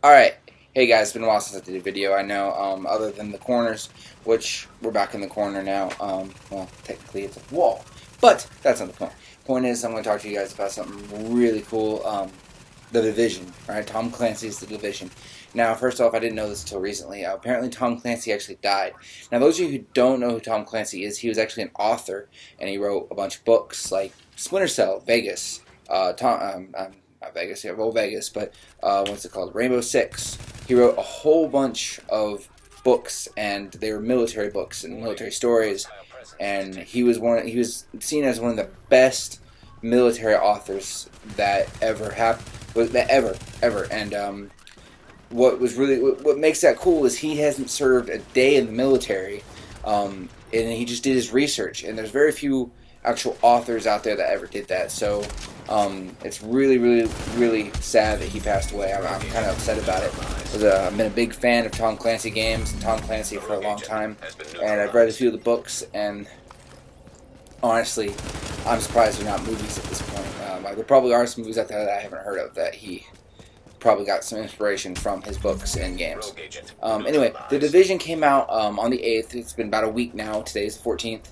Alright, hey guys, it's been a while since I did a video, I know, other than the corners, which we're back in the corner now. Well, technically it's a wall, but that's not the point. Point is, I'm going to talk to you guys about something really cool, The Division, alright, Tom Clancy's The Division. Now, first off, I didn't know this until recently. Apparently, Tom Clancy actually died. Now, those of you who don't know who Tom Clancy is, he was actually an author, and he wrote a bunch of books, like Splinter Cell, Vegas, not Vegas, yeah, well, Vegas, but what's it called? Rainbow Six. He wrote a whole bunch of books, and they were military books and military stories. And he was seen as one of the best military authors that ever happened, ever. And what makes that cool is he hasn't served a day in the military, and he just did his research. And there's very few actual authors out there that ever did that. So it's really sad that he passed away. I'm kind of upset about it. I've been a big fan of Tom Clancy games and Tom Clancy for a long time, and I've read a few of the books, and honestly, I'm surprised they're not movies at this point. There probably are some movies out there that I haven't heard of that he probably got some inspiration from his books and games. Anyway, The Division came out on the 8th. It's been about a week now. Today's the 14th.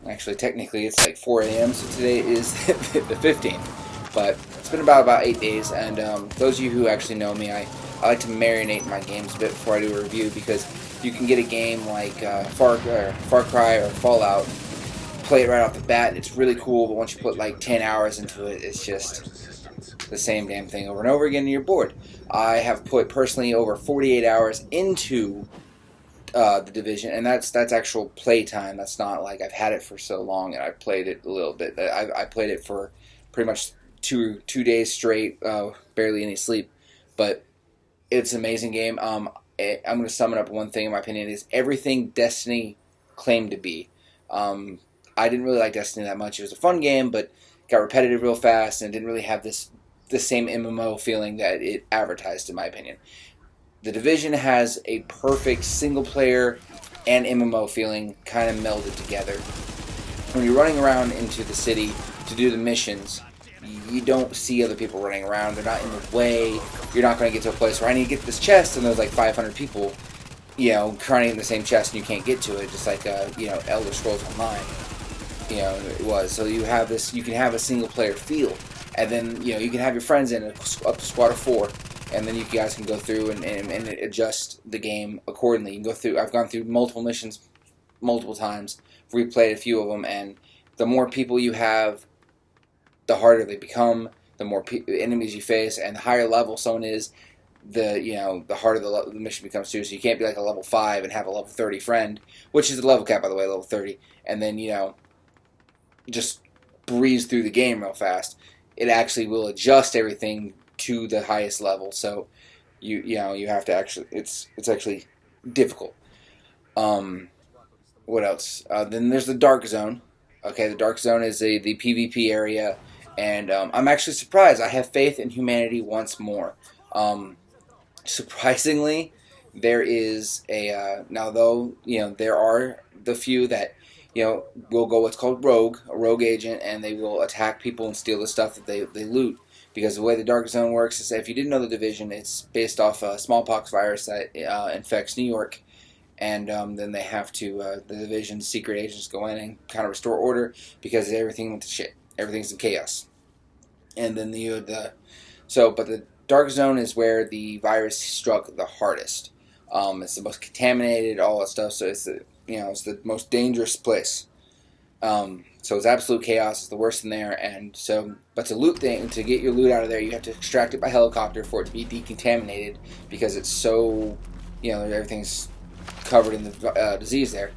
Actually, technically, it's like 4 a.m., so today is the 15th. But it's been about 8 days, and those of you who actually know me, I like to marinate my games a bit before I do a review, because you can get a game like Far Cry or Fallout, play it right off the bat, it's really cool, but once you put like 10 hours into it, it's just the same damn thing over and over again, and you're bored. I have put, personally, over 48 hours into The Division, and that's actual play time. That's not like I've had it for so long and I've played it a little bit. I played it for pretty much two days straight, barely any sleep, but it's an amazing game. I'm going to sum it up one thing, in my opinion, is everything Destiny claimed to be. I didn't really like Destiny that much. It was a fun game, but got repetitive real fast, and it didn't really have the same MMO feeling that it advertised, in my opinion. The Division has a perfect single-player and MMO feeling kind of melded together. When you're running around into the city to do the missions, you don't see other people running around. They're not in the way. You're not going to get to a place where I need to get this chest, and there's like 500 people, trying to get the same chest, and you can't get to it, just like, Elder Scrolls Online, it was. So you have this, you can have a single-player feel, and then, you can have your friends in up to squad of 4, and then you guys can go through and adjust the game accordingly. You can go through. I've gone through multiple missions multiple times, replayed a few of them, and the more people you have, the harder they become. The more enemies you face, and the higher level someone is, the harder the mission becomes too. So you can't be like a level 5 and have a level 30 friend, which is the level cap, by the way, level 30, and then just breeze through the game real fast. It actually will adjust everything to the highest level, so you have to actually, it's actually difficult. What else? Then there's the Dark Zone. Okay, the Dark Zone is the PvP area, and I'm actually surprised. I have faith in humanity once more. Surprisingly, there is a now though there are the few that will go what's called a rogue agent, and they will attack people and steal the stuff that they loot. Because the way the Dark Zone works is, if you didn't know The Division, it's based off a smallpox virus that infects New York, and then they have to, the Division's secret agents go in and kind of restore order, because everything went to shit. Everything's in chaos. And then but the Dark Zone is where the virus struck the hardest. It's the most contaminated, all that stuff, so it's it's the most dangerous place. So it's absolute chaos. It's the worst in there, and so, but to get your loot out of there, you have to extract it by helicopter for it to be decontaminated, because it's so, everything's covered in the disease there.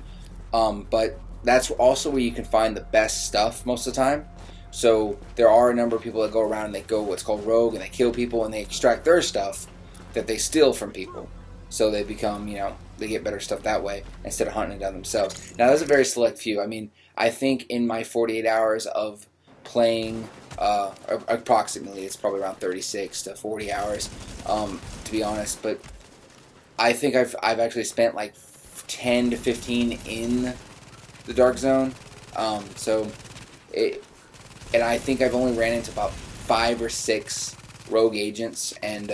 But that's also where you can find the best stuff most of the time. So there are a number of people that go around and they go what's called rogue, and they kill people and they extract their stuff that they steal from people. So they become, they get better stuff that way instead of hunting it down themselves. Now, there's a very select few. I mean, I think in my 48 hours of playing, approximately, it's probably around 36 to 40 hours, to be honest. But I think I've actually spent like 10 to 15 in the Dark Zone. And I think I've only ran into about 5 or 6 rogue agents, and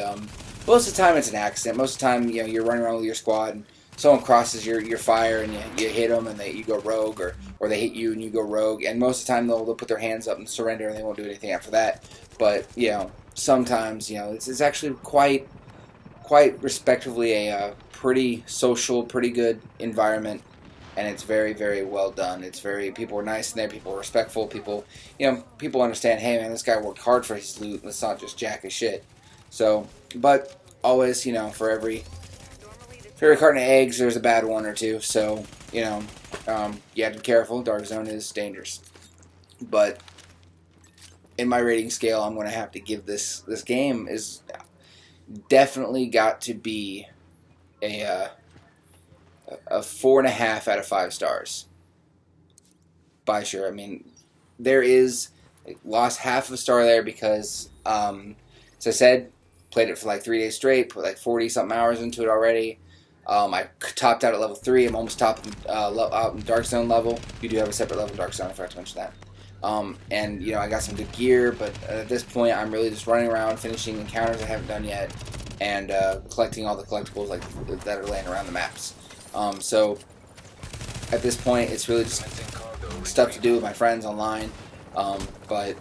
most of the time it's an accident. Most of the time, you know, you're running around with your squad and someone crosses your fire and you hit them and you go rogue, or they hit you and you go rogue. And most of the time they'll put their hands up and surrender and they won't do anything after that. But, you know, sometimes, you know, it's actually quite respectively a pretty social, pretty good environment, and it's very, very well done. It's very, people are nice in there, people are respectful, people, you know, people understand, hey man, this guy worked hard for his loot, let's not just jack his shit. So, but always, you know, for every carton of eggs, there's a bad one or two, so, you know, you have to be careful. Dark Zone is dangerous. But in my rating scale, I'm going to have to give this game is definitely got to be a 4.5 out of 5 stars. By sure. I mean, there is lost half of a star there because, as I said, played it for like 3 days straight, put like 40 something hours into it already. I topped out at level 3. I'm almost topped out in Dark Zone level. You do have a separate level in Dark Zone, I forgot to mention that. And, you know, I got some good gear, but at this point I'm really just running around, finishing encounters I haven't done yet, and collecting all the collectibles like that are laying around the maps. So at this point it's really just stuff to do with my friends online, but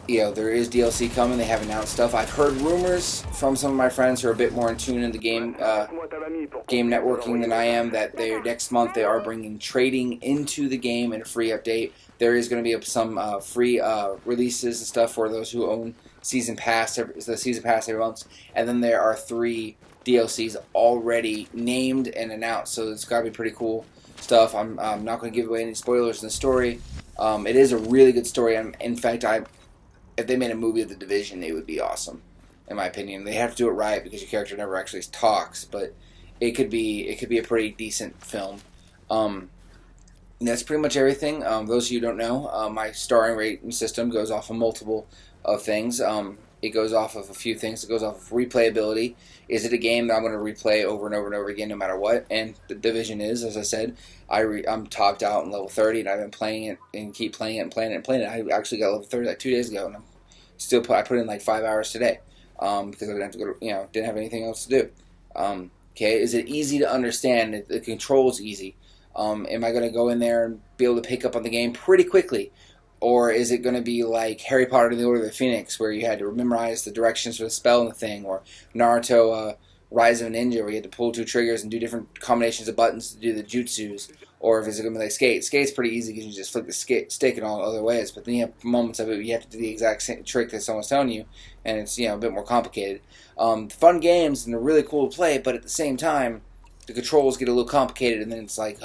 you know, there is DLC coming. They have announced stuff. I've heard rumors from some of my friends who are a bit more in tune in the game networking than I am, that next month they are bringing trading into the game in a free update. There is going to be some free releases and stuff for those who own Season Pass, the Season Pass every month. And then there are 3 DLCs already named and announced, so it's got to be pretty cool stuff. I'm not going to give away any spoilers in the story. It is a really good story. In fact, if they made a movie of The Division, it would be awesome, in my opinion. They have to do it right because your character never actually talks, but it could be a pretty decent film. And that's pretty much everything. Those of you who don't know, my starring rating system goes off of multiple of things. It goes off of a few things. It goes off of replayability. Is it a game that I'm going to replay over and over and over again no matter what? And The Division is, as I said, I'm topped out in level 30, and I've been playing it and keep playing it and playing it and playing it. I actually got level 30 like 2 days ago, and I put in like 5 hours today because I didn't have to go to, didn't have anything else to do. Okay, is it easy to understand? The control's easy. Am I going to go in there and be able to pick up on the game pretty quickly? Or is it going to be like Harry Potter and the Order of the Phoenix, where you had to memorize the directions for the spell and the thing, or Naruto Rise of a Ninja, where you had to pull 2 triggers and do different combinations of buttons to do the jutsus? Or if it's going to be like Skate. Skate's pretty easy because you just flick the stick in all other ways, but then you have moments of it where you have to do the exact same trick that someone's telling you, and it's a bit more complicated. Fun games, and they're really cool to play, but at the same time, the controls get a little complicated, and then it's like,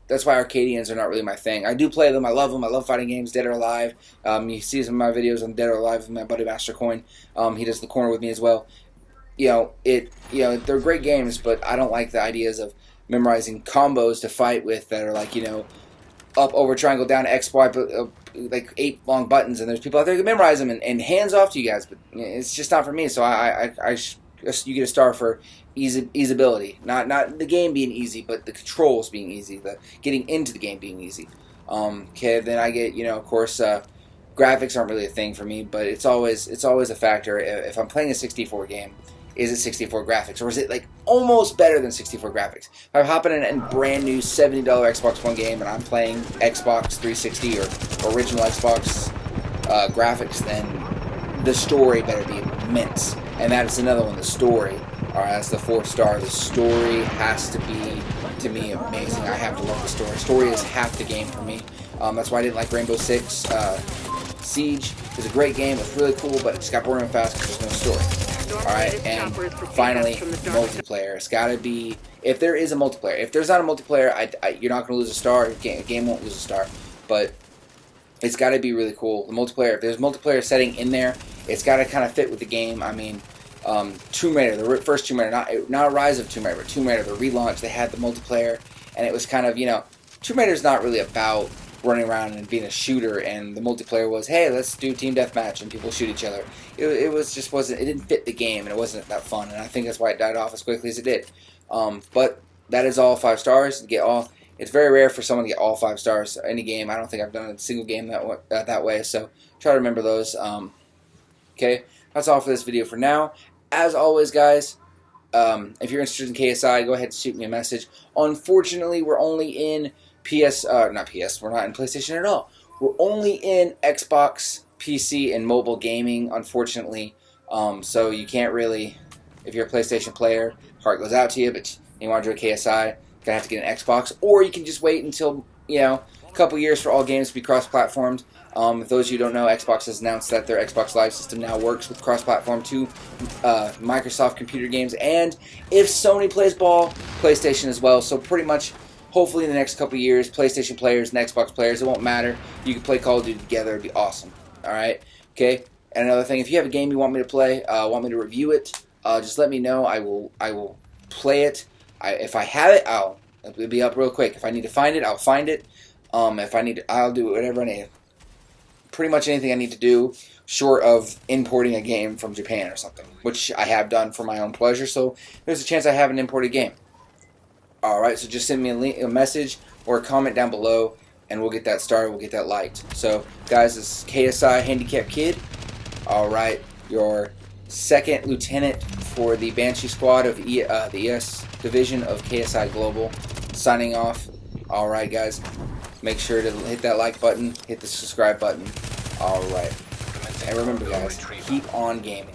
that's why Arcadians are not really my thing. I do play them. I love them. I love fighting games. Dead or Alive. You see some of my videos on Dead or Alive with my buddy Master Coin. He does the corner with me as well. They're great games, but I don't like the ideas of memorizing combos to fight with that are like, up, over, triangle, down, X, Y, like 8 long buttons, and there's people out there who can memorize them, and hands off to you guys, but it's just not for me. So you get a star for easeability, not the game being easy, but the controls being easy, the getting into the game being easy. Then I get, of course, graphics aren't really a thing for me, but it's always a factor. If I'm playing a 64 game, is it 64 graphics, or is it like almost better than 64 graphics? If I'm hopping in a brand new $70 Xbox One game and I'm playing Xbox 360 or original Xbox graphics, then the story better be immense. And that is another one, the story. Alright, that's the 4th star. The story has to be, to me, amazing. I have to love the story. Story is half the game for me. That's why I didn't like Rainbow Six Siege. It was a great game. It was really cool, but it just got boring fast because there's no story. Alright, and finally, multiplayer. It's got to be, if there is a multiplayer. If there's not a multiplayer, you're not going to lose a star. A game won't lose a star. But it's got to be really cool. The multiplayer, if there's a multiplayer setting in there, it's got to kind of fit with the game. I mean, Tomb Raider, the first Tomb Raider, not Rise of Tomb Raider, but Tomb Raider, the relaunch, they had the multiplayer, and it was kind of, Tomb Raider's not really about running around and being a shooter, and the multiplayer was, hey, let's do team deathmatch, and people shoot each other. It didn't fit the game, and it wasn't that fun, and I think that's why it died off as quickly as it did. But that is all 5 stars. It's very rare for someone to get all 5 stars in any game. I don't think I've done a single game that way, so try to remember those. Okay, that's all for this video for now. As always, guys, if you're interested in KSI, go ahead and shoot me a message. Unfortunately, we're only in not PS, we're not in PlayStation at all. We're only in Xbox, PC, and mobile gaming, unfortunately. So you can't really, if you're a PlayStation player, heart goes out to you, but you want to do a KSI, you're going to have to get an Xbox. Or you can just wait until, a couple years for all games to be cross-platformed. If those of you who don't know, Xbox has announced that their Xbox Live system now works with cross-platform to Microsoft computer games. And if Sony plays ball, PlayStation as well. So pretty much, hopefully in the next couple years, PlayStation players and Xbox players, it won't matter. You can play Call of Duty together. It'd be awesome. Alright? Okay? And another thing, if you have a game you want me to play, want me to review it, just let me know. I will play it. If I have it, it'll be up real quick. If I need to find it, I'll find it. If I need, I'll do whatever I need. Pretty much anything I need to do, short of importing a game from Japan or something, which I have done for my own pleasure. So there's a chance I have an imported game. All right, so just send me a message or a comment down below, and we'll get that started. We'll get that liked. So guys, this is KSI Handicapped Kid. All right, your second lieutenant for the Banshee squad of the ES division of KSI Global, signing off. All right, guys. Make sure to hit that like button, hit the subscribe button. Alright. And remember, guys, keep on gaming.